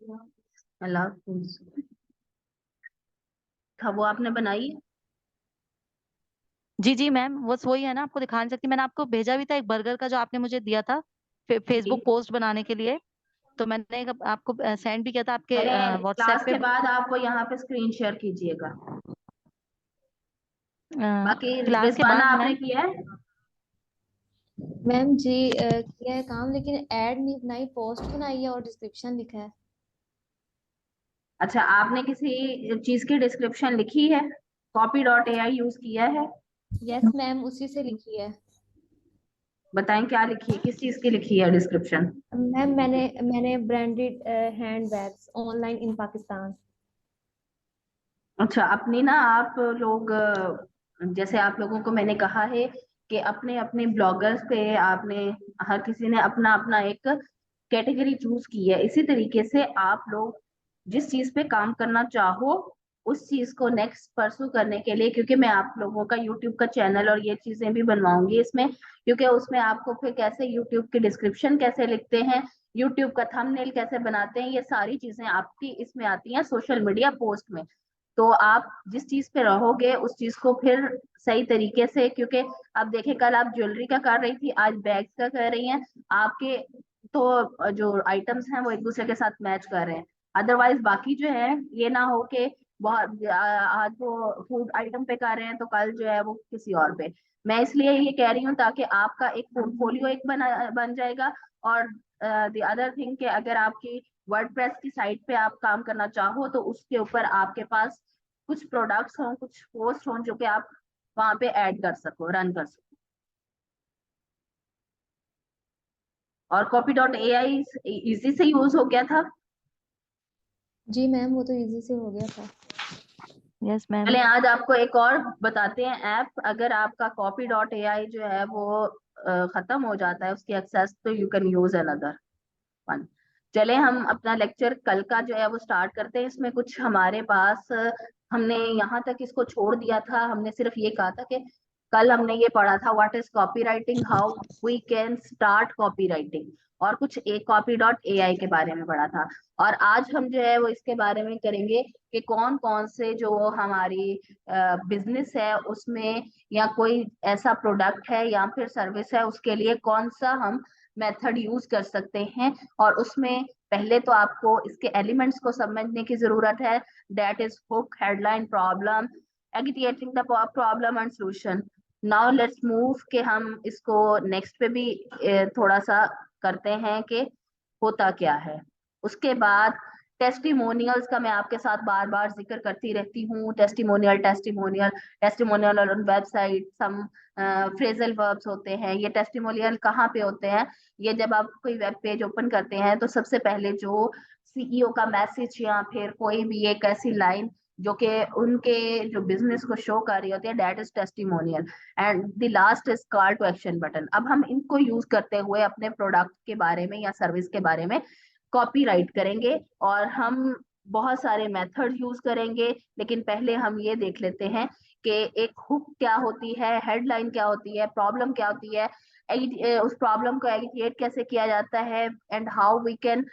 अल्लाह था वो आपने बनाई है? जी जी मैम, वो वही है ना, आपको दिखा नहीं सकती। मैंने आपको भेजा भी था एक बर्गर का जो आपने मुझे दिया था जी। फेसबुक पोस्ट बनाने के लिए। तो मैंने आपको सेंड भी किया था आपके पहले व्हाट्सएप क्लास पे। के बाद आप वो यहाँ पे स्क्रीन शेयर कीजिएगा। बाकी क्लास के रिजवाना बाद आपने मैम। किया है? मैम जी किया है काम, लेकिन ऐड नहीं बनाई, पोस्ट बनाई है और डिस्क्रिप्शन लिखा है। अच्छा, आपने किसी चीज की डिस्क्रिप्शन लिखी है? Copy dot A I use किया है? यस मैम, उसी से लिखी है। बताएं क्या लिखी है, किस चीज की लिखी है डिस्क्रिप्शन? मैम मैंने मैंने branded hand bags online in Pakistan. अच्छा, अपनी ना आप लोग जैसे आप लोगों को मैंने कहा है कि अपने अपने ब्लॉगर्स पे आपने, हर किसी ने अपना अपना एक कैटेगरी चूज की है। इसी तरीके से आप लोग जिस चीज पे काम करना चाहो उस चीज को नेक्स्ट परसू करने के लिए, क्योंकि मैं आप लोगों का यूट्यूब का चैनल और ये चीजें भी बनवाऊंगी इसमें, क्योंकि उसमें आपको फिर कैसे यूट्यूब की डिस्क्रिप्शन कैसे लिखते हैं, यूट्यूब का थंबनेल कैसे बनाते हैं, ये सारी चीजें आपकी इसमें आती हैं सोशल मीडिया पोस्ट में। तो आप जिस चीज पे रहोगे उस चीज को फिर सही तरीके से, क्योंकि अब देखें कल आप ज्वेलरी का कर रही थी, आज बैग्स का कर रही हैं, आपके तो जो आइटम्स हैं वो एक दूसरे के साथ मैच कर रहे हैं। अदरवाइज बाकी जो है ये ना हो कि बहुत आज वो फूड आइटम पे कर रहे हैं तो कल जो है वो किसी और पे। मैं इसलिए ये कह रही हूँ ताकि आपका एक पोर्टफोलियो एक बन जाएगा। और द अदर थिंग कि अगर आपकी वर्डप्रेस की साइट पे आप काम करना चाहो तो उसके ऊपर आपके पास कुछ प्रोडक्ट्स हों, कुछ पोस्ट हों जो कि आप वहां पे ऐड कर सको, रन कर सको। और copy dot A I easy से यूज हो गया था। जी मैम, वो तो इजी से हो गया था। Yes ma'am. चले आज आपको एक और बताते हैं ऐप। अगर आपका कॉपी डॉट ए आई जो है वो खत्म हो जाता है उसकी एक्सेस, तो you can use another one. चले हम अपना लेक्चर कल का जो है वो स्टार्ट करते हैं। इसमें कुछ हमारे पास हमने यहाँ तक इसको छोड़ दिया था, हमने सिर्फ ये कहा था कि कल हमने ये पढ़ा था what is copywriting, how we can start copywriting, और कुछ एक कॉपी डॉट ए आई के बारे में पढ़ा था। और आज हम जो है वो इसके बारे में करेंगे कि कौन कौन से जो हमारी बिजनेस है उसमें, या कोई ऐसा प्रोडक्ट है या फिर सर्विस है उसके लिए कौन सा हम मेथड यूज कर सकते हैं। और उसमें पहले तो आपको इसके एलिमेंट्स को समझने की जरूरत है। That is hook, headline, problem, agitating the problem and solution. Now let's move के हम इसको नेक्स्ट पे भी थोड़ा सा करते हैं कि होता क्या है। उसके बाद टेस्टिमोनियल्स का मैं आपके साथ बार बार जिक्र करती रहती हूँ। Testimonial testimonial testimonial on website, some phrasal verbs होते हैं। ये टेस्टिमोनियल कहाँ पे होते हैं? ये जब आप कोई वेब पेज ओपन करते हैं तो सबसे पहले जो सीईओ का मैसेज या फिर कोई भी एक ऐसी लाइन जो कि उनके जो बिजनेस को शो कर रही होती है, that is testimonial. And the last is call to action button. अब हम इनको यूज करते हुए अपने प्रोडक्ट के बारे में या सर्विस के बारे में कॉपीराइट करेंगे, और हम बहुत सारे मेथड यूज करेंगे। लेकिन पहले हम ये देख लेते हैं कि एक हुक क्या होती है, हेडलाइन क्या होती है, प्रॉब्लम क्या होती है, उस प्रॉब्लम को एगिटेट कैसे किया जाता है, and how we can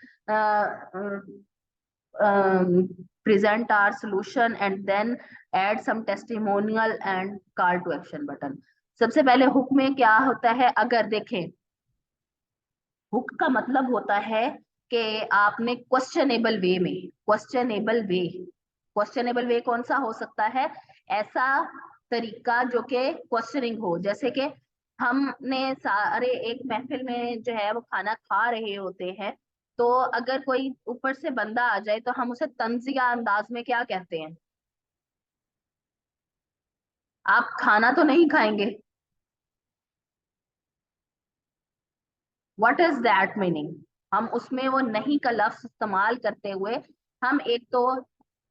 present our solution, and then add some testimonial and call to action button। सबसे पहले हुक में क्या होता है अगर देखें, हुक का मतलब होता है कि आपने क्वेश्चनेबल वे में, क्वेश्चनेबल वे कौन सा हो सकता है? ऐसा तरीका जो कि क्वेश्चनिंग हो। जैसे कि हमने सारे एक महफिल में जो है वो खाना खा रहे होते हैं, तो अगर कोई ऊपर से बंदा आ जाए तो हम उसे तंजिया अंदाज में क्या कहते हैं? आप खाना तो नहीं खाएंगे। What is that meaning? हम उसमें वो नहीं का लफ्ज इस्तेमाल करते हुए हम एक तो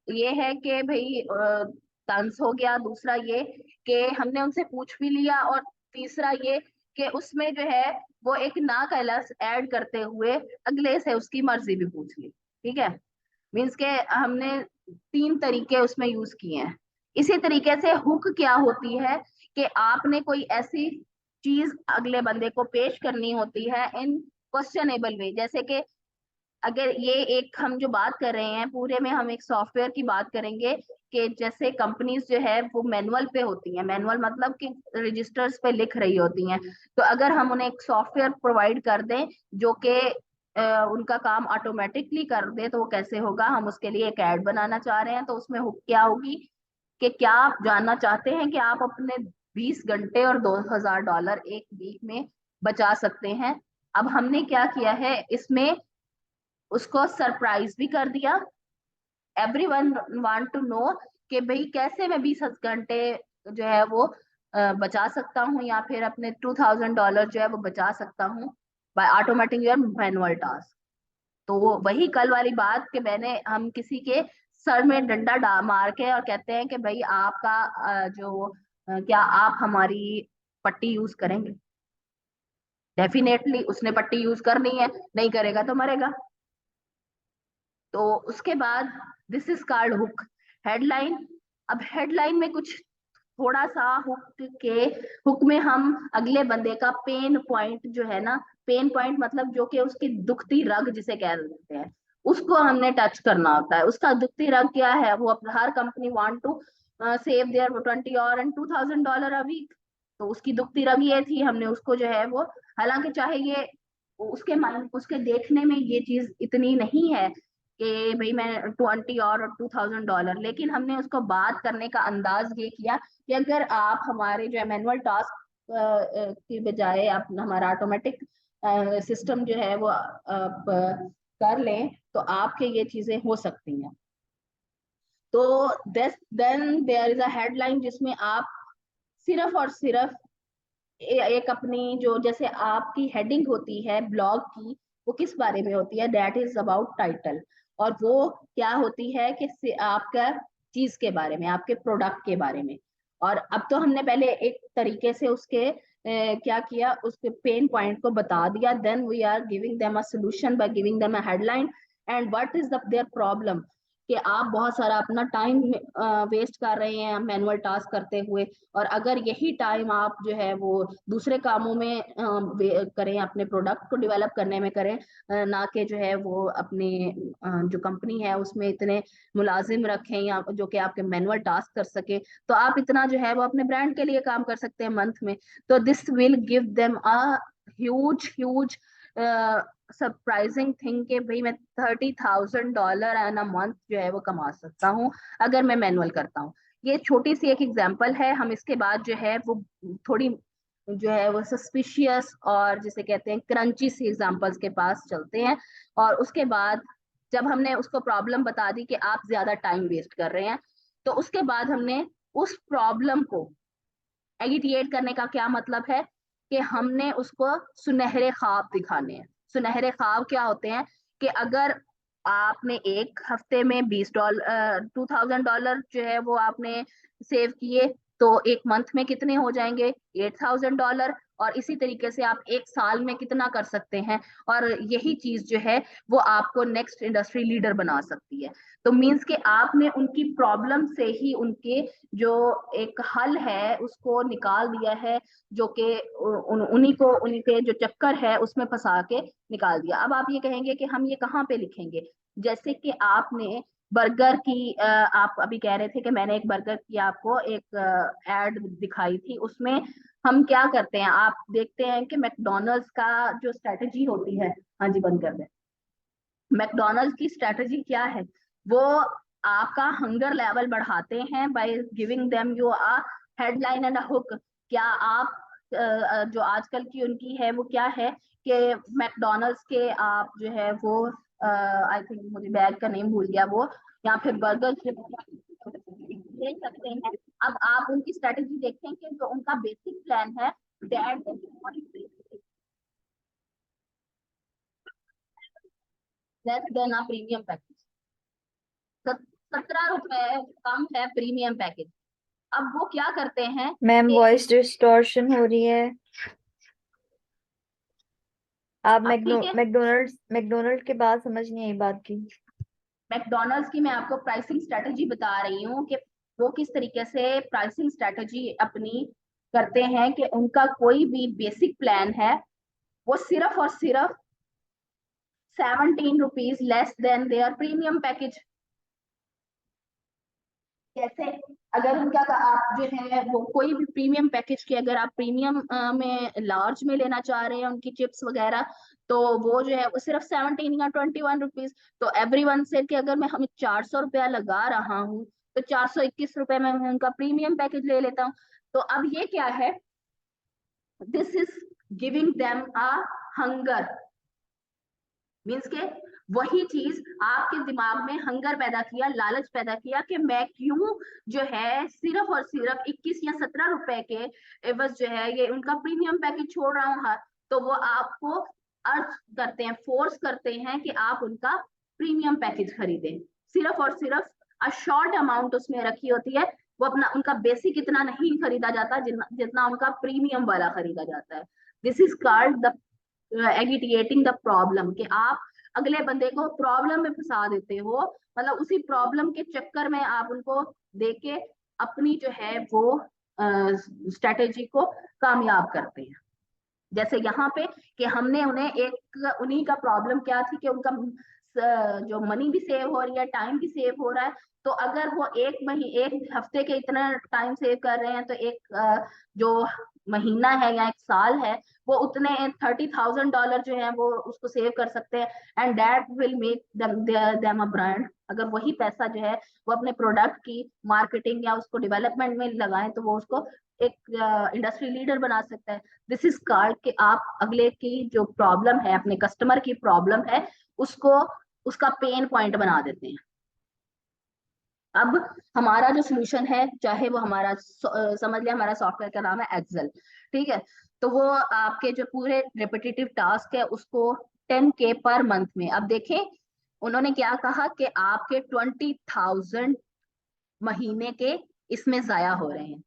ये है कि भाई तंज हो गया, दूसरा ये कि हमने उनसे पूछ भी लिया, और तीसरा ये कि उसमें जो है वो एक ना का लफ्ज ऐड करते हुए अगले से उसकी मर्जी भी पूछ ली। ठीक है, मीन्स के हमने तीन तरीके उसमें यूज किए हैं। इसी तरीके से हुक क्या होती है कि आपने कोई ऐसी चीज अगले बंदे को पेश करनी होती है इन क्वेश्चनेबल वे। जैसे कि अगर ये एक हम जो बात कर रहे हैं पूरे में, हम एक सॉफ्टवेयर की बात करेंगे कि जैसे कंपनीज जो है वो मैनुअल पे होती हैं, मैनुअल मतलब कि रजिस्टर्स पे लिख रही होती हैं, तो अगर हम उन्हें एक सॉफ्टवेयर प्रोवाइड कर दें जो कि उनका काम ऑटोमेटिकली कर दे, तो वो कैसे होगा? हम उसके लिए एक ऐड बनाना चाह रहे हैं, तो उसमें क्या होगी कि क्या आप जानना चाहते हैं कि आप अपने 20 घंटे और $2000 एक वीक में बचा सकते हैं। अब हमने क्या किया है इसमें, उसको सरप्राइज भी कर दिया। एवरीवन वांट टू नो कि भाई कैसे मैं 20 घंटे जो है वो बचा सकता हूँ, या फिर अपने $2000 जो है वो बचा सकता हूँ by automating your manual task. तो वो वही कल वाली बात कि हम किसी के सर में डंडा मार के और कहते हैं कि भाई आपका क्या आप हमारी पट्टी यूज करेंगे? डेफिनेटली उसने पट्टी यूज करनी है, नहीं करेगा तो मरेगा। तो उसके बाद this is called hook, headline. अब हेडलाइन में कुछ थोड़ा सा हुक में हम अगले बंदे का पेन पॉइंट जो है ना, पेन पॉइंट मतलब जो कि उसकी दुखती रग जिसे कह देते हैं, उसको हमने टच करना होता है। उसका दुखती रग क्या है? वो हर company want to save their 20 और $2000 अ वीक। तो उसकी दुखती रग ये थी, हमने उसको जो है वो, हालांकि चाहे ये उसके माइंड, उसके देखने में ये चीज इतनी नहीं है कि भाई मैं 20 और $2000, लेकिन हमने उसको बात करने का अंदाज ये किया कि अगर आप हमारे जो है मैनुअल टास्क की बजाय आप हमारा ऑटोमेटिक सिस्टम जो है वो आप कर लें, तो आपके ये चीजें हो सकती हैं। तो then there is a headline जिसमें आप सिर्फ और सिर्फ एक अपनी जो, जैसे आपकी हेडिंग होती है ब्लॉग की, वो किस बारे में होती है? That is about title. और वो क्या होती है कि आपका चीज के बारे में, आपके प्रोडक्ट के बारे में। और अब तो हमने पहले एक तरीके से उसके क्या किया, उसके पेन पॉइंट को बता दिया। Then we are giving them a solution by giving them a headline and what is the their problem, कि आप बहुत सारा अपना टाइम वेस्ट कर रहे हैं मैनुअल टास्क करते हुए, और अगर यही टाइम आप जो है वो दूसरे कामों में करें, अपने प्रोडक्ट को डेवलप करने में करें, ना कि जो है वो अपने जो कंपनी है उसमें इतने मुलाजिम रखें या जो कि आपके मैनुअल टास्क कर सके, तो आप इतना जो है वो अपने ब्रांड के लिए काम कर सकते हैं मंथ में। तो this will give them a huge huge surprising thing कि भाई मैं $30,000 एन अ मंथ जो है वो कमा सकता हूँ अगर मैं मैनुअल करता हूँ। ये छोटी सी एक एग्जांपल है। हम इसके बाद जो है वो थोड़ी जो है वो सस्पिशियस और जिसे कहते हैं क्रंची सी एग्जांपल्स के पास चलते हैं। और उसके बाद जब हमने उसको प्रॉब्लम बता दी कि आप ज्यादा टाइम वेस्ट कर रहे हैं, तो उसके बाद हमने उस प्रॉब्लम को एगिटिएट करने का क्या मतलब है कि हमने उसको सुनहरे ख्वाब दिखाने हैं। सुनहरे ख्वाब क्या होते हैं कि अगर आपने एक हफ्ते में $2000 जो है वो आपने सेव किए, तो एक मंथ में कितने हो जाएंगे? $8000। और इसी तरीके से आप एक साल में कितना कर सकते हैं? और यही चीज जो है वो आपको नेक्स्ट इंडस्ट्री लीडर बना सकती है। तो मीन्स कि आपने उनकी प्रॉब्लम से ही उनके जो एक हल है उसको निकाल दिया है, जो कि उन्हीं को उनके जो चक्कर है उसमें फंसा के निकाल दिया। अब आप ये कहेंगे कि हम ये कहाँ पे लिखेंगे? जैसे कि आपने बर्गर की आप अभी कह रहे थे कि मैंने एक बर्गर की आपको एक एड दिखाई थी, उसमें हम क्या करते हैं, आप देखते हैं कि मैकडोनल्ड्स का जो स्ट्रेटजी होती है, हाँ जी बंद कर दें, मैकडोनल्ड्स की स्ट्रेटजी क्या है? वो आपका हंगर लेवल बढ़ाते हैं bye giving them you a headline and a hook. क्या आप जो आजकल की उनकी है वो क्या है कि मैकडोनल्ड्स के आप जो है वो आई थिंक मुझे बैग का नेम भूल गया वो, या फिर बर्गर ले सकते हैं। अब आप उनकी स्ट्रेटजी देखें कि जो उनका बेसिक प्लान है that less than a premium package. 17 रुपए कम है प्रीमियम पैकेज। अब वो क्या करते हैं मैम कि वॉइस डिस्टॉर्शन हो रही है। आप अब ठीक है, मैकडोनल्ड के बाद समझ नहीं आई बात की। मैकडोनल्ड्स की मैं आपको प्राइसिंग स्ट्रेटजी बता रही हूँ कि वो किस तरीके से प्राइसिंग स्ट्रेटजी अपनी करते हैं, कि उनका कोई भी बेसिक प्लान है वो सिर्फ और सिर्फ 17 rupees less than their premium package. कैसे? अगर उनका आप जो है वो कोई भी प्रीमियम पैकेज के, अगर आप प्रीमियम में लार्ज में लेना चाह रहे हैं उनकी चिप्स वगैरह, तो वो जो है वो सिर्फ 17 या 21 रुपीज। तो एवरीवन से कि अगर मैं हमें 400 रुपया लगा रहा हूँ तो 421 रुपए में मैं उनका प्रीमियम पैकेज ले लेता हूँ। तो अब ये क्या है? This is giving them a hunger, means के वही चीज आपके दिमाग में हंगर पैदा किया, लालच पैदा किया कि मैं क्यों जो है सिर्फ और सिर्फ 21 या 17 रुपए के एवज जो है ये उनका प्रीमियम पैकेज छोड़ रहा हूँ। हाँ, तो वो आपको अर्ज करते हैं, फोर्स करते हैं कि आप उनका प्रीमियम पैकेज खरीदें। सिर्फ और सिर्फ शॉर्ट अमाउंट उसमें रखी होती है, वो अपना उनका बेसिक इतना नहीं खरीदा जाता जितना उनका प्रीमियम वाला खरीदा जाता है। This is called the agitating the problem, कि आप अगले बंदे को प्रॉब्लम में फंसा देते हो, मतलब उसी प्रॉब्लम के चक्कर में आप उनको देके अपनी जो है वो स्ट्रेटेजी को कामयाब करते हैं। जैसे यहाँ पे कि हमने उन्हें उन्हीं का प्रॉब्लम क्या थी कि उनका जो मनी भी सेव हो रही है, टाइम भी सेव हो रहा है। तो अगर वो एक हफ्ते के इतना टाइम सेव कर रहे हैं, तो एक जो महीना है या एक साल है, वो उतने $30,000 जो है वो उसको सेव कर सकते हैं। And that will make them a brand. अगर वही पैसा जो है वो अपने प्रोडक्ट की मार्केटिंग या उसको डेवलपमेंट में लगाएं, तो वो उसको एक इंडस्ट्री लीडर बना सकता है। दिस इज कॉल्ड कि आप अगले की जो प्रॉब्लम है, अपने कस्टमर की प्रॉब्लम है, उसको उसका पेन पॉइंट बना देते हैं। अब हमारा जो सोल्यूशन है, चाहे वो हमारा समझ लिया हमारा सॉफ्टवेयर का नाम है एक्सेल, ठीक है, तो वो आपके जो पूरे रिपीटेटिव टास्क है उसको 10K पर मंथ में। अब देखें उन्होंने क्या कहा कि आपके 20,000 महीने के इसमें जाया हो रहे हैं।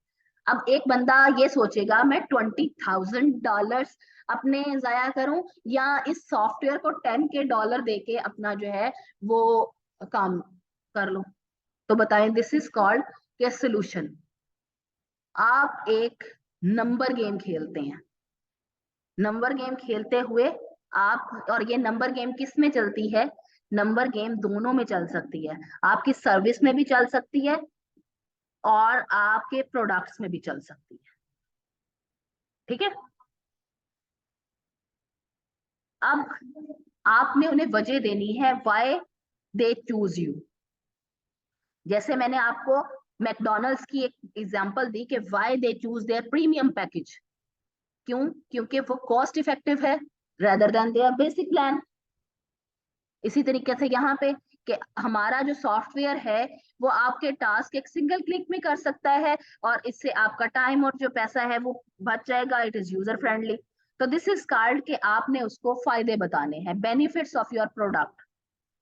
अब एक बंदा ये सोचेगा मैं $20,000 अपने जाया करूं या इस सॉफ्टवेयर को 10K देके अपना जो है वो काम कर लूं। तो बताएं, दिस इज कॉल्ड के सोल्यूशन। आप एक नंबर गेम खेलते हैं, नंबर गेम खेलते हुए आप, और ये नंबर गेम किस में चलती है? नंबर गेम दोनों में चल सकती है, आपकी सर्विस में भी चल सकती है और आपके प्रोडक्ट्स में भी चल सकती है, ठीक है। अब आपने उन्हें वजह देनी है व्हाई दे चूज यू। जैसे मैंने आपको मैकडोनल्ड्स की एक एग्जांपल दी कि why they choose their premium package. क्यों? क्योंकि वो कॉस्ट इफेक्टिव है rather than their basic plan. इसी तरीके से यहाँ पे कि हमारा जो सॉफ्टवेयर है वो आपके टास्क एक सिंगल क्लिक में कर सकता है, और इससे आपका टाइम और जो पैसा है वो बच जाएगा। It is user friendly. तो दिस इज कॉल्ड कि आपने उसको फायदे बताने हैं, benefits of your product,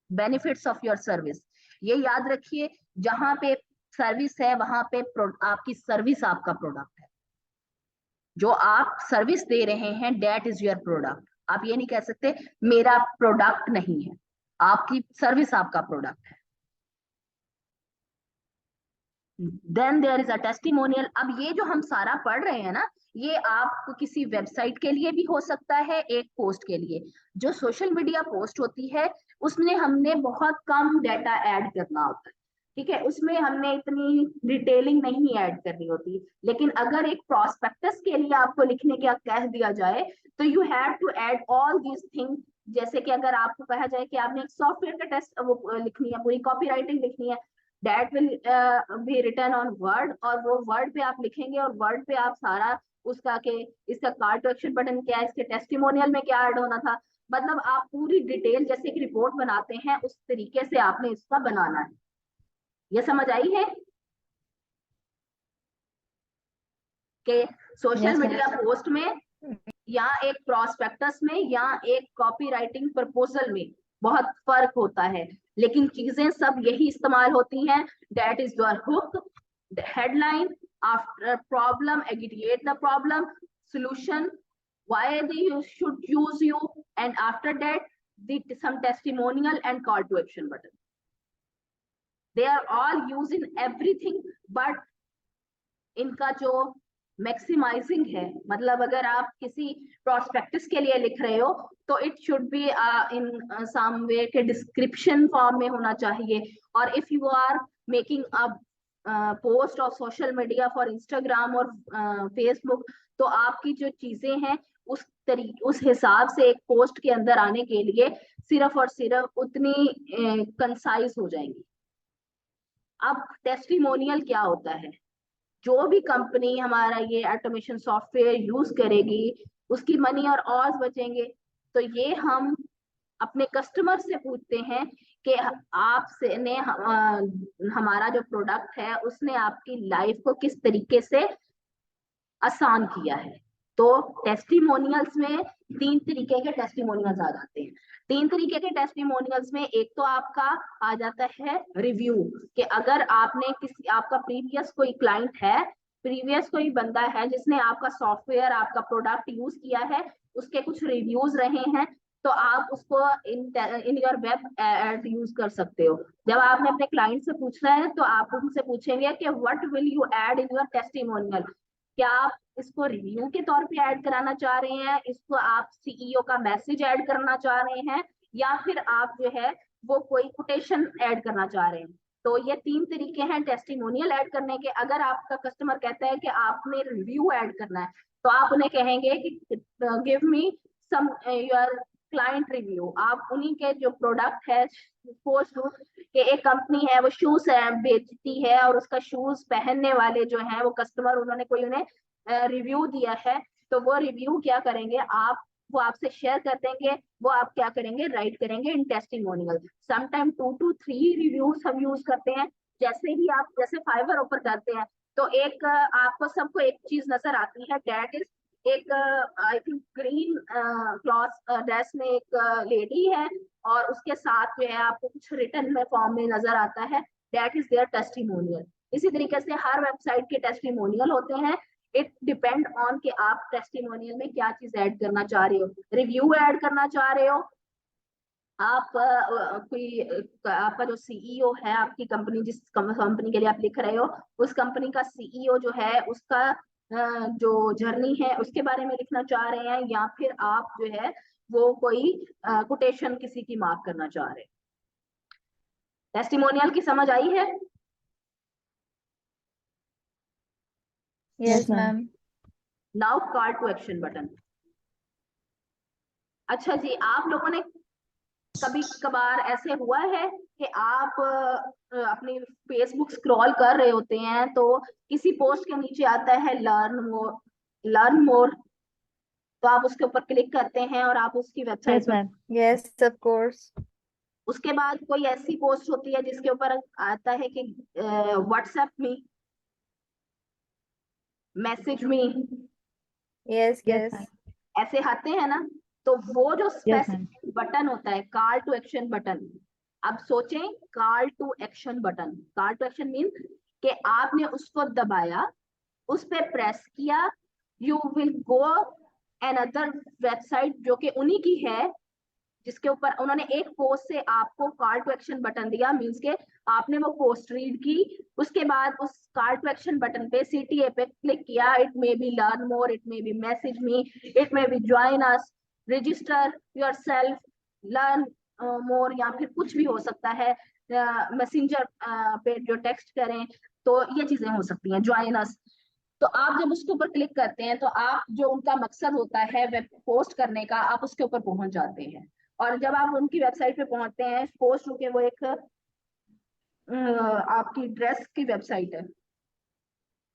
benefits of your service. ये याद रखिए, जहां पे सर्विस है वहां पे आपकी सर्विस आपका प्रोडक्ट है। जो आप सर्विस दे रहे हैं दैट इज योर प्रोडक्ट। आप ये नहीं कह सकते मेरा प्रोडक्ट नहीं है, आपकी सर्विस आपका प्रोडक्ट है। Then there is a testimonial. अब ये जो हम सारा पढ़ रहे हैं ना, ये आपको किसी वेबसाइट के लिए भी हो सकता है, एक पोस्ट के लिए। जो सोशल मीडिया पोस्ट होती है उसमें हमने बहुत कम डाटा ऐड करना होता है, ठीक है, उसमें हमने इतनी डिटेलिंग नहीं ऐड करनी होती। लेकिन अगर एक प्रोस्पेक्टस के लिए आपको लिखने का कह दिया जाए तो you have to add all these things. जैसे कि अगर आपको कहा जाए कि आपने एक सॉफ्टवेयर का टेस्ट वो लिखनी है, पूरी कॉपी राइटिंग लिखनी है, that will be written on word, और वो वर्ड पे आप लिखेंगे और वर्ड पे आप सारा उसका के इसका कॉल टू एक्शन बटन क्या है, इसके टेस्टिमोनियल में क्या ऐड होना था, मतलब आप पूरी डिटेल जैसे एक रिपोर्ट बनाते हैं उस तरीके से आपने इसका बनाना है। ये समझ आई है कि social Yes, media ma'am. Post में या एक प्रोस्पेक्टस में या एक कॉपी राइटिंग प्रपोजल में बहुत फर्क होता है, लेकिन चीजें सब यही इस्तेमाल होती हैं। That is your hook, headline, after problem agitate the problem, solution, why they should use you, and after that some testimonial and call to action button. They are all used in everything, but इनका जो maximising है, मतलब अगर आप किसी prospectus के लिए लिख रहे हो तो it should be in some way के डिस्क्रिप्शन फॉर्म में होना चाहिए। और if you are making a post of social media for Instagram और फेसबुक, तो आपकी जो चीजें हैं उस हिसाब से एक पोस्ट के अंदर आने के लिए सिर्फ और सिर्फ उतनी कंसाइज हो जाएंगी। अब टेस्टिमोनियल क्या होता है? जो भी कंपनी हमारा ये ऑटोमेशन सॉफ्टवेयर यूज करेगी उसकी मनी और ऑर्स बचेंगे। तो ये हम अपने कस्टमर से पूछते हैं कि आपसे ने हमारा जो प्रोडक्ट है उसने आपकी लाइफ को किस तरीके से आसान किया है। तो टेस्टिमोनियल्स में तीन तरीके के टेस्टिमोनियल्स आ जाते हैं। तीन तरीके के टेस्टिमोनियल्स में एक तो आपका आ जाता है रिव्यू, कि अगर आपने किसी आपका प्रीवियस कोई क्लाइंट है, प्रीवियस कोई बंदा है जिसने आपका सॉफ्टवेयर आपका प्रोडक्ट यूज किया है, उसके कुछ रिव्यूज रहे हैं, तो आप उसको in your web ad use कर सकते हो। जब आपने अपने क्लाइंट से पूछना है तो आप उनसे पूछेंगे कि what will you add in your testimonial. क्या आप इसको रिव्यू के तौर पे ऐड कराना चाह रहे हैं, इसको आप सीईओ का मैसेज ऐड करना चाह रहे हैं, या फिर आप जो है वो कोई कोटेशन ऐड करना चाह रहे हैं। तो ये तीन तरीके हैं टेस्टिमोनियल ऐड करने के। अगर आपका कस्टमर कहता है कि आपने रिव्यू ऐड करना है, तो आप उन्हें कहेंगे कि give me some your client review. आप उन्हीं के जो प्रोडक्ट है, सपोज कि एक कंपनी है वो शूज बेचती है और उसका शूज पहनने वाले जो है वो कस्टमर, उन्होंने कोई उन्हें रिव्यू दिया है, तो वो रिव्यू क्या करेंगे आप, वो आपसे शेयर कर देंगे, वो आप क्या करेंगे राइट करेंगे इन टेस्टिमोनियल। समटाइम 2 to 3 रिव्यूज हम यूज करते हैं। जैसे ही आप जैसे फाइवर ओपन करते हैं तो एक आपको सबको एक चीज नजर आती है, दैट इज एक I think green cloth dress में एक लेडी है, और उसके साथ जो है आपको कुछ रिटर्न में फॉर्म में नजर आता है, दैट इज देयर टेस्टिमोनियल। इसी तरीके से हर वेबसाइट के टेस्टिमोनियल होते हैं। इट डिपेंड ऑन कि आप टेस्टिमोनियल में क्या चीज ऐड करना चाह रहे हो। रिव्यू ऐड करना चाह रहे हो, आप कोई आपका जो सीईओ है, आपकी कंपनी जिस कंपनी के लिए आप लिख रहे हो, उस कंपनी का सीईओ जो है उसका जो जर्नी है उसके बारे में लिखना चाह रहे हैं, या फिर आप जो है वो कोई कोटेशन किसी की मार्क करना चाह रहे हैं। टेस्टिमोनियल की समझ आई है? Yes ma'am. Now call to action button. अच्छा जी, आप लोगों ने कभी कभार ऐसे हुआ है कि आप अपनी फेसबुक स्क्रॉल कर रहे होते हैं तो किसी पोस्ट के नीचे आता है लर्न मोर, तो आप उसके ऊपर क्लिक करते हैं और आप उसकी वेबसाइट यस पर, मैम। Yes of course. उसके बाद कोई ऐसी पोस्ट होती है जिसके ऊपर आता है कि व्हाट्सएप में, मैसेज में, यस यस यस। मैम। ऐसे आते हैं ना। तो वो जो यस मैम। स्पेसिफिक बटन होता है कॉल टू एक्शन बटन, अब सोचें call to action button, call to action mean कि आपने उसको दबाया, उस पे प्रेस किया, you will go another website जो कि उन्हीं की है, जिसके ऊपर उन्होंने एक पोस्ट से आपको कॉल टू एक्शन बटन दिया, मींस के आपने वो पोस्ट रीड की, उसके बाद उस कॉल टू एक्शन बटन पे सीटीए पे क्लिक किया। It may be learn more, it may be message me, it may be join us, register yourself, learn more, या फिर कुछ भी हो सकता है, मैसेंजर पे जो टेक्स्ट करें, तो ये चीजें हो सकती हैं, ज्वाइन अस। तो आप जब उसके ऊपर क्लिक करते हैं तो आप जो उनका मकसद होता है वेब पोस्ट करने का, आप उसके ऊपर पहुंच जाते हैं। और जब आप उनकी वेबसाइट पे पहुंचते हैं, पोस्ट के वो एक आपकी ड्रेस की वेबसाइट है,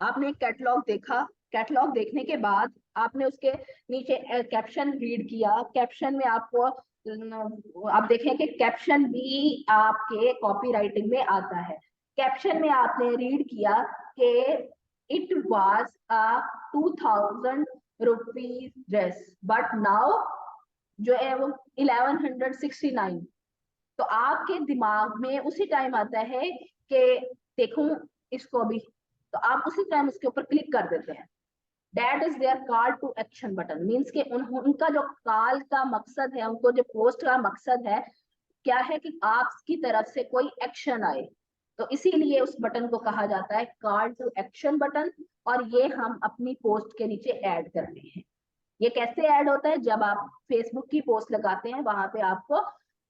आपने एक कैटलॉग देखा, कैटलॉग देखने के बाद आपने उसके नीचे कैप्शन रीड किया, कैप्शन में आपको आप देखें कि कैप्शन भी आपके कॉपी राइटिंग में आता है। कैप्शन में आपने रीड किया कि it was a 2000 rupees dress but now जो है वो 1169। तो आपके दिमाग में उसी टाइम आता है कि देखूं इसको अभी, तो आप उसी टाइम उसके ऊपर क्लिक कर देते हैं। That is their call to action button, means के उनका जो कॉल का मकसद है, उनको जो पोस्ट का मकसद है क्या है कि आपकी तरफ से कोई एक्शन आए। तो इसीलिए उस बटन को कहा जाता है कॉल टू एक्शन बटन, और ये हम अपनी पोस्ट के नीचे ऐड करते हैं। ये कैसे ऐड होता है? जब आप फेसबुक की पोस्ट लगाते हैं, वहां पे आपको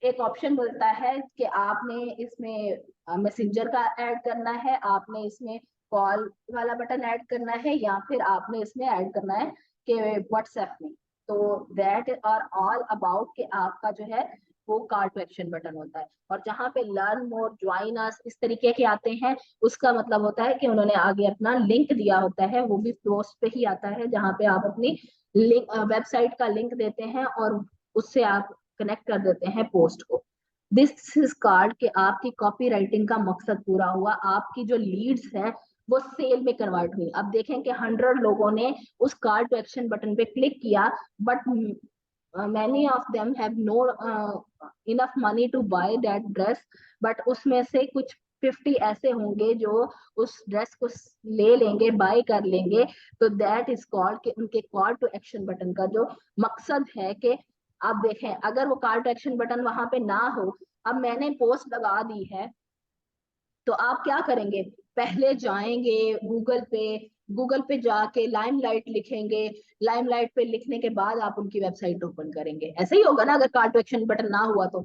एक ऑप्शन मिलता है कि आपने इसमें मैसेंजर का ऐड करना है, आपने इसमें कॉल वाला बटन ऐड करना है, या फिर आपने इसमें ऐड करना है कि व्हाट्सएप में। तो दैट आर ऑल अबाउट कि आपका जो है वो कॉल टू एक्शन बटन होता है। और जहाँ पे लर्न मोर, ज्वाइन अस, इस तरीके के आते हैं, उसका मतलब होता है कि उन्होंने आगे अपना लिंक दिया होता है, वो भी पोस्ट पे ही आता है, जहाँ पे आप अपनी लिंक, वेबसाइट का लिंक देते हैं और उससे आप कनेक्ट कर देते हैं पोस्ट को। दिस इज कॉल्ड कि आपकी कॉपी राइटिंग का मकसद पूरा हुआ, आपकी जो लीड्स हैं वो सेल में कन्वर्ट हुई। अब देखें कि 100 लोगों ने उस कॉल टू एक्शन बटन पे क्लिक किया, but many of them have no enough money to buy that dress, but उसमें से कुछ 50 ऐसे होंगे जो उस ड्रेस को ले लेंगे, बाय कर लेंगे। तो दैट इज कॉल्ड कि उनके कॉल टू एक्शन बटन का जो मकसद है कि आप देखें, अगर वो कॉल टू एक्शन बटन वहां पे ना हो, अब मैंने पोस्ट लगा दी है, तो आप क्या करेंगे? पहले जाएंगे गूगल पे जाके लाइमलाइट लिखेंगे, लाइमलाइट पे लिखने के बाद आप उनकी वेबसाइट ओपन करेंगे। ऐसे ही होगा ना अगर कॉल टू एक्शन बटन ना हुआ तो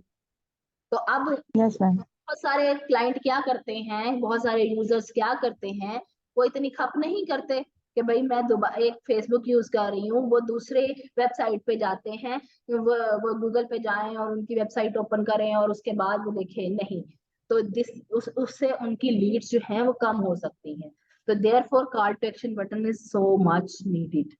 अब यस मैम। बहुत सारे क्लाइंट क्या करते हैं, बहुत सारे यूजर्स क्या करते हैं, वो इतनी खप नहीं करते कि भाई मैं दोबारा एक फेसबुक यूज कर रही हूँ, वो दूसरे वेबसाइट पे जाते हैं, वो गूगल पे जाएं और उनकी वेबसाइट ओपन करें और उसके बाद वो देखें, नहीं। तो उससे उनकी लीड्स जो हैं वो कम हो सकती हैं। तो therefore call to action button is so much needed.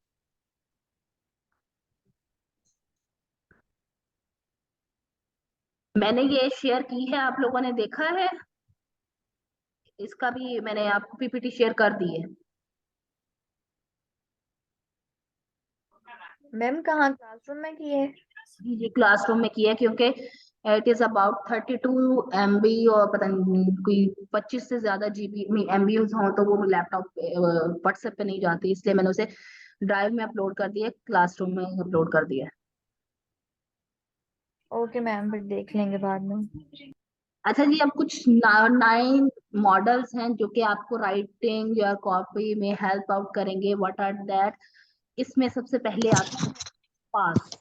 मैंने ये शेयर की है, आप लोगों ने देखा है? इसका भी मैंने आपको पीपीटी शेयर कर दी है। मैम कहाँ, क्लासरूम में की है? जी क्लासरूम में किया, क्योंकि इट इज अबाउट 32 MB, और पता नहीं कोई 25 से ज्यादा GB MB हो तो वो लैपटॉप पे व्हाट्सएप पे नहीं जाती, इसलिए मैंने उसे ड्राइव में अपलोड कर दिया, क्लासरूम में अपलोड कर दिया। ओके मैम, फिर देख लेंगे बाद में। अच्छा जी, अब कुछ 9 मॉडल्स हैं जो कि आपको राइटिंग या कॉपी में हेल्प आउट करेंगे। What are that? इसमें सबसे पहले आता है पास।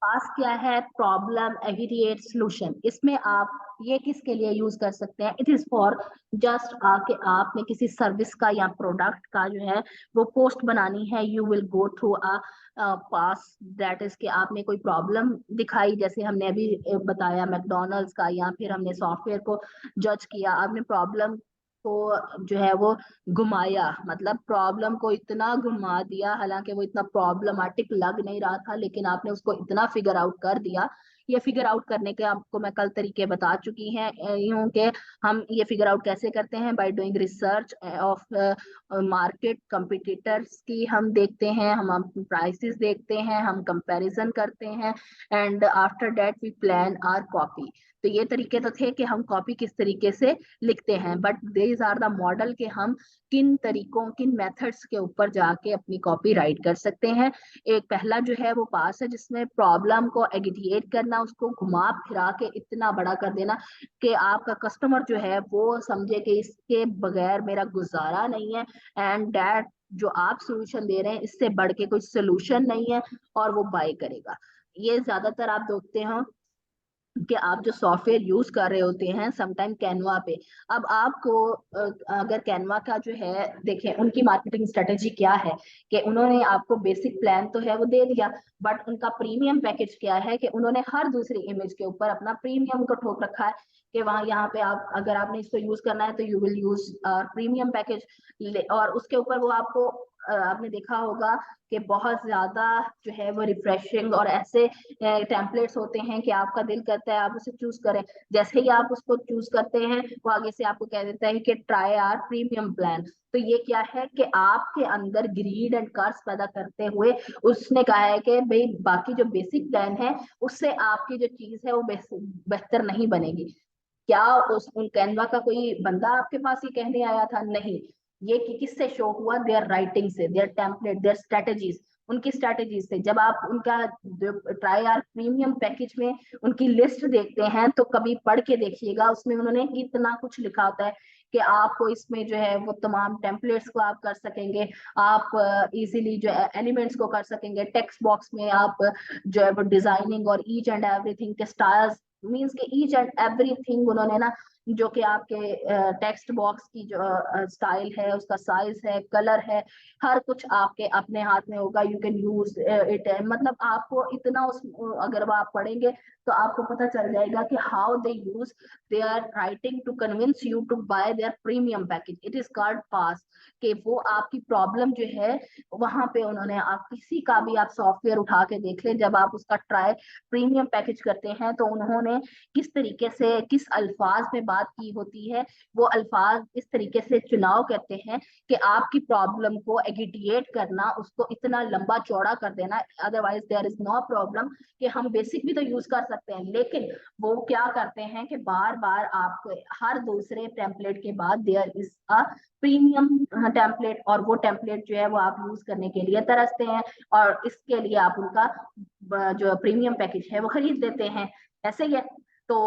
पास क्या है? Problem agitate solution. इसमें आप ये किसके लिए यूज कर सकते हैं? इट इज फॉर जस्ट आके आपने किसी सर्विस का या प्रोडक्ट का जो है वो पोस्ट बनानी है, you will go through a pass. That is कि आपने कोई प्रॉब्लम दिखाई, जैसे हमने अभी बताया मैकडोनल्ड्स का, या फिर हमने सॉफ्टवेयर को जज किया, आपने प्रॉब्लम को जो है वो घुमाया, मतलब प्रॉब्लम को इतना घुमा दिया, हालांकि वो इतना प्रॉब्लमेटिक लग नहीं रहा था, लेकिन आपने उसको इतना फिगर आउट कर दिया। ये फिगर आउट करने के आपको मैं कल तरीके बता चुकी हैं, यूं के हम ये फिगर आउट कैसे करते हैं, by doing research of market competitors की हम देखते हैं, हम प्राइसेस देखते हैं, हम कंपैरिजन करते हैं, and after that we plan our copy. तो ये तरीके तो थे कि हम कॉपी किस तरीके से लिखते हैं, but these are the model के हम किन तरीकों, किन मेथड्स के ऊपर जाके अपनी कॉपी राइट कर सकते हैं। एक पहला जो है वो पास है, जिसमें प्रॉब्लम को एग्रीगेट करना, उसको घुमा फिरा के इतना बड़ा कर देना कि आपका कस्टमर जो है वो समझे कि इसके बगैर मेरा गुजारा नहीं है, एंड दैट जो आप सोल्यूशन दे रहे हैं इससे बढ़ के कोई सोल्यूशन नहीं है, और वो बाय करेगा। ये ज्यादातर आप देखते हो कि आप जो सॉफ्टवेयर यूज कर रहे होते हैं समटाइम कैनवा पे। अब आपको अगर कैनवा का जो है देखें, उनकी मार्केटिंग स्ट्रेटेजी क्या है कि उन्होंने आपको बेसिक प्लान तो है वो दे दिया, बट उनका प्रीमियम पैकेज क्या है कि उन्होंने हर दूसरी इमेज के ऊपर अपना प्रीमियम को ठोक रखा है कि वहां यहाँ पे आप अगर आपने इसको यूज करना है तो you will use premium package. और उसके ऊपर वो आपको आपने देखा होगा कि बहुत ज्यादा जो है वो रिफ्रेशिंग और ऐसे टेम्पलेट्स होते हैं कि आपका दिल करता है आप उसे चूज करें। जैसे ही आप उसको चूज करते हैं वो आगे से आपको कह देता है कि ट्राई आवर प्रीमियम प्लान। तो ये क्या है कि आपके अंदर ग्रीड एंड कर्स पैदा करते हुए उसने कहा है कि भाई बाकी जो बेसिक प्लान है उससे आपकी जो चीज है वो बेहतर नहीं बनेगी। क्या उस कैनवा का कोई बंदा आपके पास ये कहने आया था? नहीं। ये कि किससे शो हुआ? देयर राइटिंग से, देयर टेम्पलेट, देयर स्ट्रेटेजीज। उनकी स्ट्रेटेजी से। जब आप उनका ट्राई आर प्रीमियम पैकेज में उनकी लिस्ट देखते हैं तो कभी पढ़ के देखिएगा, उसमें उन्होंने इतना कुछ लिखा होता है कि आपको इसमें जो है वो तमाम टेम्पलेट्स को आप कर सकेंगे, आप इजीली जो एलिमेंट्स को कर सकेंगे, टेक्स्ट बॉक्स में आप जो है वो डिजाइनिंग और ईच एंड एवरीथिंग के स्टाइल्स मींस के ईच एंड एवरीथिंग उन्होंने ना, जो कि आपके टेक्स्ट बॉक्स की जो स्टाइल है, उसका साइज है, कलर है, हर कुछ आपके अपने हाथ में होगा। यू कैन यूज इट, मतलब आपको इतना उस अगर आप पढ़ेंगे तो आपको पता चल जाएगा कि how they use they are writing to convince you to buy their premium package. It is called PAS, कि वो आपकी प्रॉब्लम जो है वहां पे उन्होंने, आप किसी का भी आप सॉफ्टवेयर उठा के देख ले, जब आप उसका ट्राई प्रीमियम पैकेज करते हैं तो उन्होंने किस तरीके से किस अल्फाज में बात की होती है, वो अल्फाज इस तरीके से चुनाव करते हैं कि आपकी प्रॉब्लम को एगिटिएट करना, उसको इतना लंबा चौड़ा कर देना, otherwise there is no problem, कि हम बेसिक भी तो यूज कर सकते हैं। लेकिन वो क्या करते हैं कि बार बार आपको हर दूसरे टेम्पलेट के बाद there is a premium template, और वो टेम्पलेट जो है वो आप यूज करने के लिए तरसते हैं, और इसके लिए आप उनका जो प्रीमियम पैकेज है वो खरीद देते हैं। ऐसे ही है। तो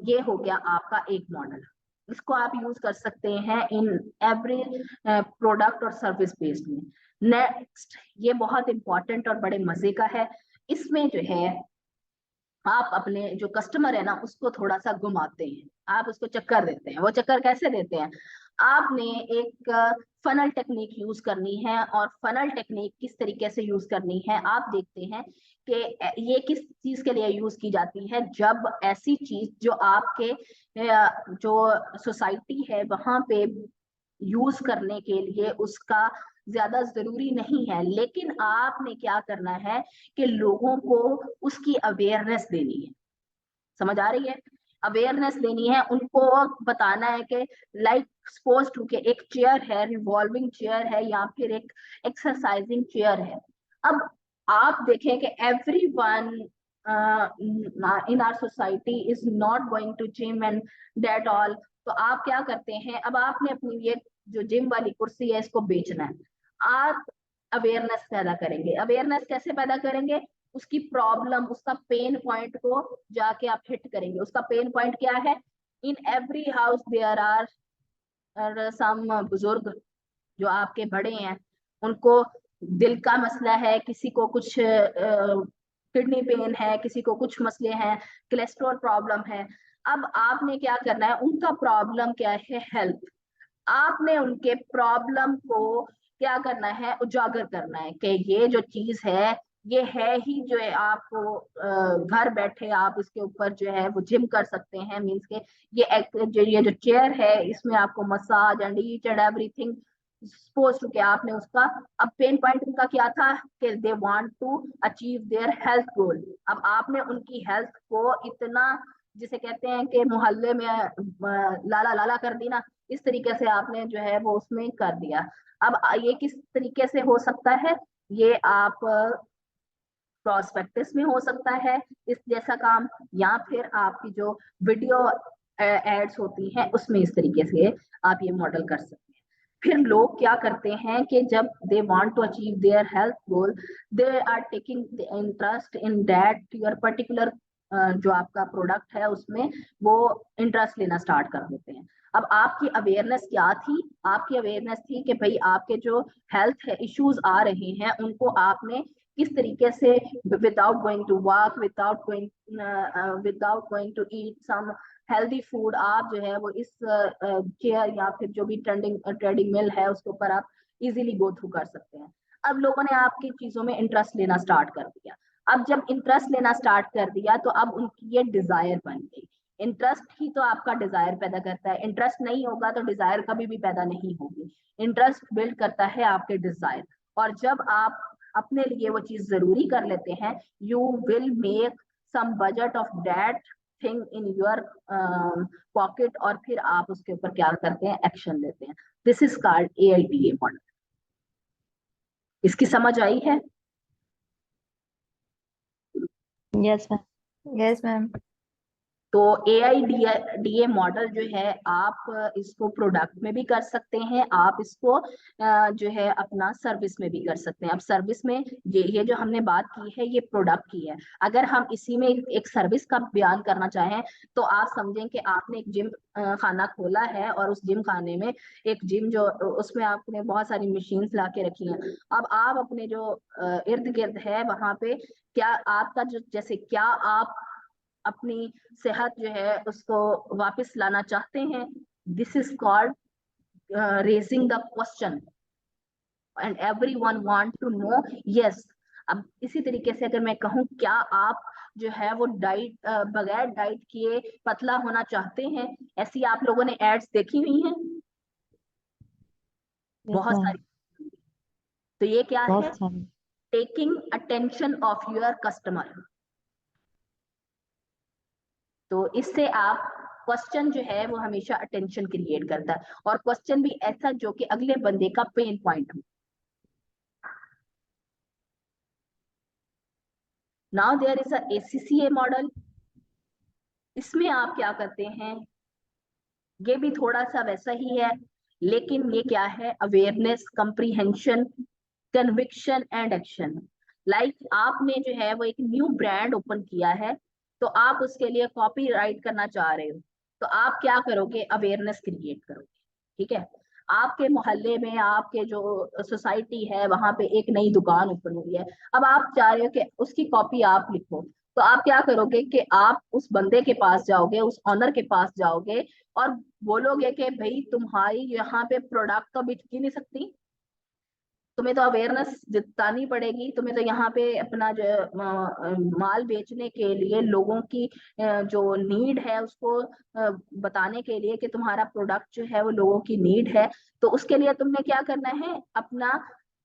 ये हो गया आपका एक मॉडल, इसको आप यूज कर सकते हैं इन एवरी प्रोडक्ट और सर्विस बेस्ड में। नेक्स्ट, ये बहुत इंपॉर्टेंट और बड़े मजे का है, इसमें जो है आप अपने जो कस्टमर है ना उसको थोड़ा सा घुमाते हैं, आप उसको चक्कर देते हैं। वो चक्कर कैसे देते हैं, आपने एक फनल टेक्निक यूज करनी है, और फनल टेक्निक किस तरीके से यूज करनी है आप देखते हैं कि ये किस चीज के लिए यूज की जाती है। जब ऐसी चीज जो आपके जो सोसाइटी है वहां पे यूज करने के लिए उसका ज्यादा जरूरी नहीं है, लेकिन आपने क्या करना है कि लोगों को उसकी अवेयरनेस देनी है। समझ आ रही है? अवेयरनेस देनी है, उनको बताना है कि लाइक सपोज टू के एक चेयर है, रिवॉल्विंग चेयर है, या फिर एक एक्सरसाइजिंग चेयर है। अब आप देखें कि every one in our society is not going to gym and that all. तो आप क्या करते हैं, अब आपने अपनी ये जो जिम वाली कुर्सी है इसको बेचना है, आप अवेयरनेस पैदा करेंगे। अवेयरनेस कैसे पैदा करेंगे, उसकी प्रॉब्लम, उसका पेन पॉइंट को जाके आप हिट करेंगे। उसका पेन पॉइंट क्या है, in every house there are some बुजुर्ग जो आपके बड़े हैं, उनको दिल का मसला है, किसी को कुछ किडनी पेन है, किसी को कुछ मसले हैं, कोलेस्ट्रॉल प्रॉब्लम है। अब आपने क्या करना है, उनका प्रॉब्लम क्या है, हेल्थ। आपने उनके प्रॉब्लम को क्या करना है, उजागर करना है कि ये जो चीज है ये है ही, जो है आपको घर बैठे आप इसके ऊपर जो है वो जिम कर सकते हैं। मीन्स के ये जो चेयर है इसमें आपको massage and each and everything suppose to के आपने उसका, अब पेन पॉइंट उनका क्या था कि they want to achieve their health goal. अब आपने उनकी हेल्थ को इतना, जिसे कहते हैं कि मोहल्ले में लाला लाला कर दी ना, इस तरीके से आपने जो है वो उसमें कर दिया। अब ये किस तरीके से हो सकता है, ये आप प्रोस्पेक्टस में हो सकता है इस जैसा काम, या फिर आपकी जो वीडियो एड्स होती हैं उसमें इस तरीके से आप ये मॉडल कर सकते हैं। फिर लोग क्या करते हैं कि जब they want to achieve their health goal, they are taking interest in that your particular जो आपका प्रोडक्ट है उसमें वो इंटरेस्ट लेना स्टार्ट कर देते हैं। अब आपकी अवेयरनेस क्या थी, आपकी अवेयरनेस थी कि भाई आपके जो हेल्थ है इश्यूज आ रहे हैं उनको आपने किस तरीके से without going to work, without going to eat some healthy food, आप जो है वो इस चेयर या फिर जो भी ट्रेडिंग मिल है उसके ऊपर आप इजीली गो थ्रू कर सकते हैं। अब लोगों ने आपकी चीजों में इंटरेस्ट लेना स्टार्ट कर दिया। अब जब इंटरेस्ट लेना स्टार्ट कर दिया तो अब उनकी ये डिजायर बन गई। इंटरेस्ट ही तो आपका डिजायर पैदा करता है, इंटरेस्ट नहीं होगा तो डिजायर कभी भी पैदा नहीं होगी। इंटरेस्ट बिल्ड करता है आपके डिजायर, और जब आप अपने लिए वो चीज जरूरी कर लेते हैं, you will make some budget of that thing in your pocket, और फिर आप उसके ऊपर क्या करते हैं, एक्शन लेते हैं। This is called AIDA model. इसकी समझ आई है? Yes ma'am. Yes ma'am. तो AIDA मॉडल जो है आप इसको प्रोडक्ट में भी कर सकते हैं, आप इसको जो है अपना सर्विस में भी कर सकते हैं। अब सर्विस में ये जो हमने बात की है ये प्रोडक्ट की है। अगर हम इसी में एक सर्विस का बयान करना चाहें तो आप समझें कि आपने एक जिम खाना खोला है और उस जिम खाने में एक जिम जो उसमें आपने बहुत सारी मशीन्स ला के रखी हैं। अब आप अपने जो इर्द गिर्द है वहां पे क्या आपका जो जैसे क्या आप अपनी सेहत जो है उसको वापस लाना चाहते हैं? This is called raising the question and everyone want to know. Yes. अब इसी तरीके से अगर मैं कहूँ क्या आप जो है वो डाइट बगैर डाइट किए पतला होना चाहते हैं? ऐसी आप लोगों ने एड्स देखी हुई हैं बहुत देखा है, सारी। तो ये क्या है? बहुत सारे। Taking attention of your customer. तो इससे आप क्वेश्चन जो है वो हमेशा अटेंशन क्रिएट करता है, और क्वेश्चन भी ऐसा जो कि अगले बंदे का पेन पॉइंट हो। Now there is a ACCA model. इसमें आप क्या करते हैं, ये भी थोड़ा सा वैसा ही है, लेकिन ये क्या है, awareness, comprehension, conviction and action. Like आपने जो है वो एक न्यू ब्रांड ओपन किया है, तो आप उसके लिए कॉपीराइट करना चाह रहे हो, तो आप क्या करोगे, अवेयरनेस क्रिएट करोगे। ठीक है। आपके मोहल्ले में, आपके जो सोसाइटी है वहां पे एक नई दुकान ओपन हुई है, अब आप चाह रहे हो कि उसकी कॉपी आप लिखो, तो आप क्या करोगे कि आप उस बंदे के पास जाओगे, उस ऑनर के पास जाओगे और बोलोगे कि भाई तुम्हारी यहाँ पे प्रोडक्ट तो बिक ही नहीं सकती, तुम्हें तो अवेयरनेस जितानी पड़ेगी, तुम्हें तो यहाँ पे अपना जो माल बेचने के लिए लोगों की जो नीड है उसको बताने के लिए कि तुम्हारा प्रोडक्ट जो है वो लोगों की नीड है, तो उसके लिए तुमने क्या करना है, अपना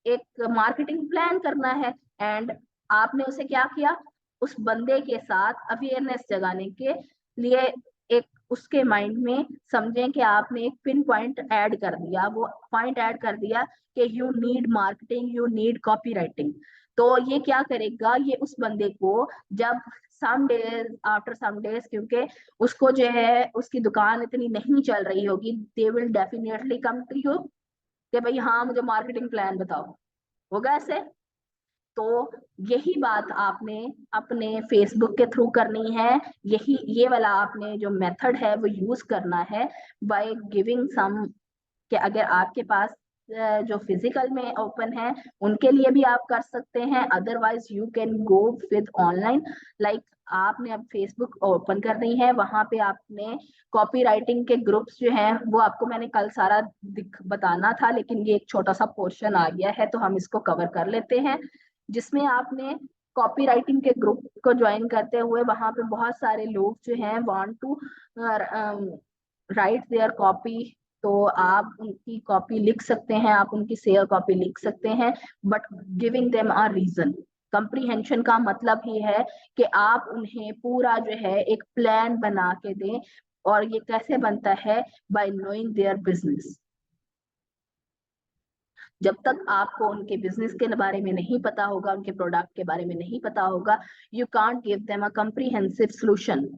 एक मार्केटिंग प्लान करना है। एंड आपने उसे क्या किया, उस बंदे के साथ अवेयरनेस जगाने के लिए एक उसके माइंड में समझें कि आपने एक पिन पॉइंट ऐड कर दिया, वो पॉइंट ऐड कर दिया कि you need marketing, you need copywriting. तो ये क्या करेगा, ये उस बंदे को जब some days after some days, क्योंकि उसको जो है उसकी दुकान इतनी नहीं चल रही होगी, they will definitely come to you कि भाई हाँ मुझे मार्केटिंग प्लान बताओ। होगा ऐसे? तो यही बात आपने अपने फेसबुक के थ्रू करनी है, यही ये वाला आपने जो मेथड है वो यूज करना है बाय गिविंग सम, कि अगर आपके पास जो फिजिकल में ओपन है उनके लिए भी आप कर सकते हैं, otherwise you can go with online. Like आपने अब फेसबुक ओपन करनी है, वहां पे आपने कॉपी राइटिंग के ग्रुप्स जो हैं वो आपको मैंने कल सारा बताना था, लेकिन ये एक छोटा सा पोर्शन आ गया है तो हम इसको कवर कर लेते हैं, जिसमें आपने कॉपी राइटिंग के ग्रुप को ज्वाइन करते हुए वहां पे बहुत सारे लोग जो हैं want to write their copy, तो आप उनकी कॉपी लिख सकते हैं, आप उनकी शेयर कॉपी लिख सकते हैं, but giving them a reason. Comprehension का मतलब ही है कि आप उन्हें पूरा जो है एक प्लान बना के दें, और ये कैसे बनता है, बाय नोइंग देयर बिजनेस। जब तक आपको उनके बिजनेस के बारे में नहीं पता होगा, उनके प्रोडक्ट के बारे में नहीं पता होगा, you can't give them a comprehensive solution.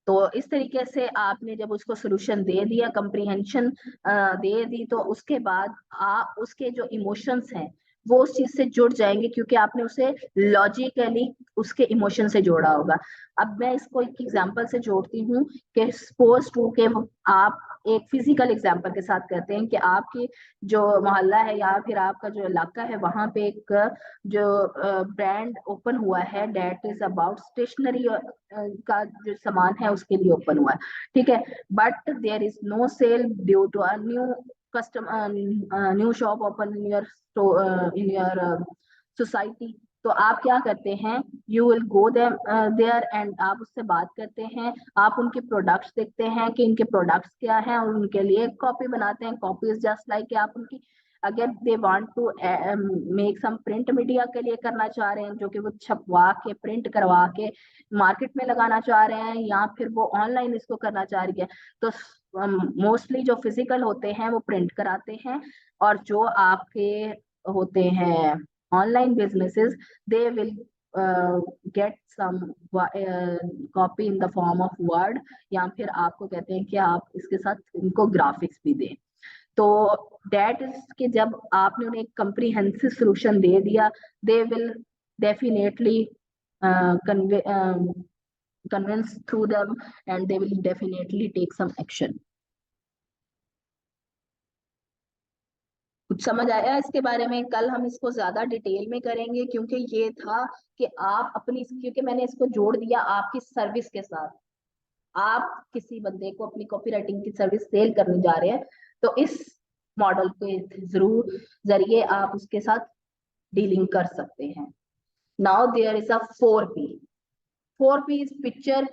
तो इस तरीके से आपने जब उसको सोल्यूशन दे दिया, कम्प्रीहेंशन दे दी, तो उसके बाद आप उसके जो इमोशंस हैं वो उस चीज से जुड़ जाएंगे, क्योंकि आपने उसे लॉजिकली उसके इमोशन से जोड़ा होगा। अब मैं इसको एक एग्जांपल से जोड़ती हूँ कि सपोज टू के आप एक फिजिकल एग्जांपल के साथ कहते हैं कि आपकी जो मोहल्ला है या फिर आपका जो इलाका है वहां पे एक जो ब्रांड ओपन हुआ है, डेट इज अबाउट स्टेशनरी का जो सामान है उसके लिए ओपन हुआ है। ठीक है। But there is no sale due to a new custom new shop open in your society. तो आप क्या करते हैं, you will go there and आप उससे बात करते हैं, आप उनके प्रोडक्ट्स देखते हैं कि इनके प्रोडक्ट्स क्या हैं और उनके लिए कॉपी बनाते हैं। कॉपी इज जस्ट लाइक आप उनकी, अगर they want to make some print media के लिए करना चाह रहे हैं, जो कि वो छपवा के प्रिंट करवा के मार्केट में लगाना चाह रहे हैं, या फिर वो ऑनलाइन इसको करना चाह रही है, तो मोस्टली जो फिजिकल होते हैं वो प्रिंट कराते हैं, और जो आपके होते हैं online businesses, they will get some copy in the form of word, या फिर आपको कहते हैं कि आप इसके साथ इनको ग्राफिक्स भी दें। तो दैट इज कि जब आपने उन्हें एक कंप्रीहेंसिव सोल्यूशन दे दिया, दे will definitely convince through them and they will definitely take some action। कुछ समझ आया इसके बारे में? कल हम इसको ज्यादा डिटेल में करेंगे, क्योंकि ये था कि आप अपनी, क्योंकि मैंने इसको जोड़ दिया आपकी सर्विस के साथ। आप किसी बंदे को अपनी कॉपी राइटिंग की सर्विस सेल करने जा रहे हैं, तो इस मॉडल के जरूर जरिए आप उसके साथ डीलिंग कर सकते हैं। Now there is a 4P। 4P is picture,